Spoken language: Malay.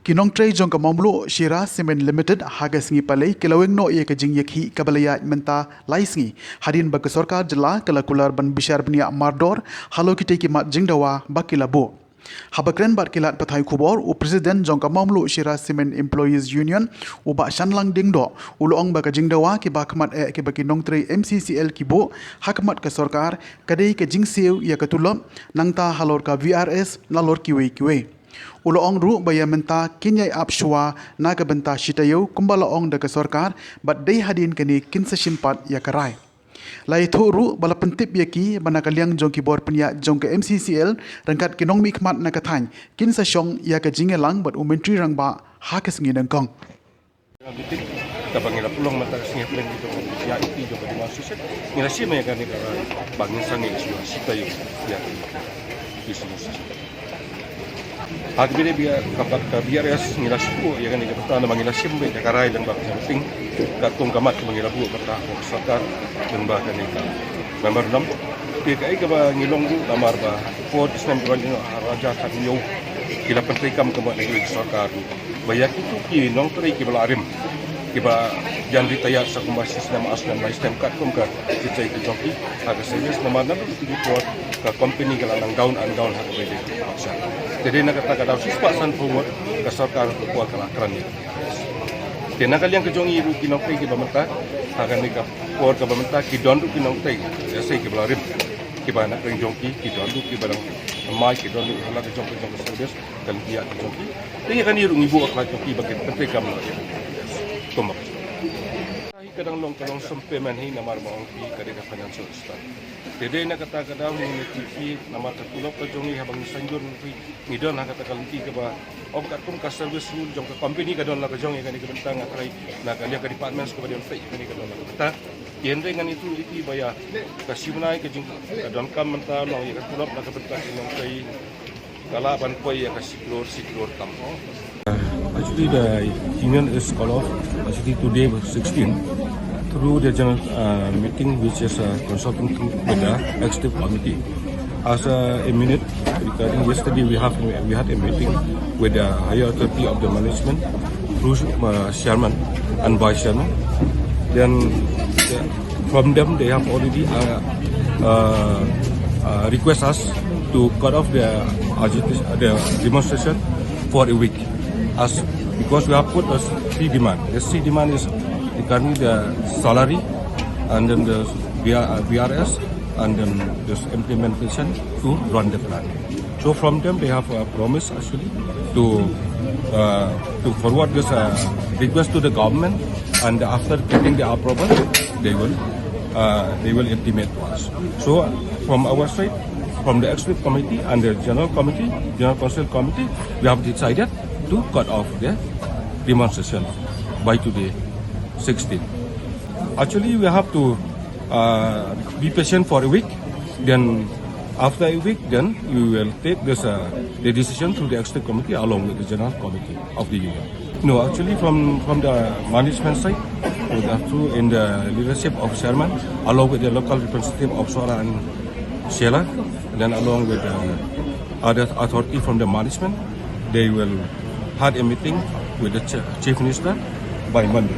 Ki nongtrei jong ka mamlu Shira Cement Limited haga sngi palai kilaweng no ye ka jing yakhi kabalaya menta lai sngi Hadien ba ka sorkar jela kala kular ban bishar bnia mardor halo kite ki mat jingdawa bakilabo Habakren bat kilat pathai khubor u president jong ka mamlu Shira Cement Employees Union u ba shanlang dingdo uloong ba ka jingdawa ki ba khmat ki ba ki nongtrei MCCL ki bo hakmat ka sorkar kadai ka jingseu ya ka tulom nangta halor ka VRS nalor kiwe Uloong ru baya menta kinyai apshwa naga benta taïew kumbala ong da ka sorkar bat dei Hadien kini kinsa simpat ya karai. Lai tho ru bala pentip ya ki bana kaliang jong ki bor penya jong ka MCCL rangkat kinong mikmat na kathany kinsa syong ya ka jingelang bat umentri rang ba hakes ngi nangkong. Kapag nila pulong mata singa plan dito ya iti do ba suset nila si may ganit bangin sangi si taïew ya business Hadien biar kapag biares nila sipo ya ganit ka na mangila simbe ka karay lang ba something katong kamat mangila bu kata sorkar dan ba ganit member nam ti kai ka ba ngilong bu tamar ba for islam ko ni raja taïew kila pentrikam kemat ni sorkar bayak itu ki nongtrei ki balarim kiba jan ditaya sa kumbasis na maasnan na stem kat kum ka kitay ki joki aga serious na manam ti report ka company kala nang down and down ha pwede paksa jadi nakata daw sispasan forward ka sorkar ko kala kran ni kena kaliang kejongi ru kinong tay ki bamata aga ni ka por ka bamata ki dondu kinong tay sai ki balarim kiba na kring joki ki dondu ki balang mai ki dondu hala ka joki service kan dia ki joki ti kan iru ngibu akla joki bakit penting kam no Tumak. Kadang long kalong sampai manhi namar maong pi kadang financial stat. Jadi nak kata kadang ni TV namar terpulok kejongi habang sanjur ni don nak kata kalunti ke ba om katum ka service rule jong ka company kadon la kejongi kan ikebentang atrai nak kalia ka departments ke ba fake kan kadon la kata yendre ngan itu iti baya kasimnai ke jing kadon kam menta long ya terpulok nak kebentang long kai kala ban koi ya siklor tam. Actually, the union is called off. Actually, today, 16, through the general meeting, which is consulting with the executive committee. As a minute, regarding yesterday, we had a meeting with the higher authority of the management, through chairman and vice chairman. Then, from them, they have already request us to cut off the demonstration for a week. Because we have put a three demand. The three demand is regarding the salary, and then the VRS, and then this implementation to run the plan. So from them they have a promise actually to forward this request to the government, and after getting the approval, they will intimate to us. So from our side, from the executive committee and the general council committee, we have decided to cut off the demonstration by today, 16. Actually, we have to be patient for a week. Then, after a week, then we will take this the decision through the executive committee along with the general committee of the union. No, actually, from the management side, through in the leadership of chairman, along with the local representative of Sora and Sheila, and then along with other authority from the management, they will had a meeting with the chief minister by Monday.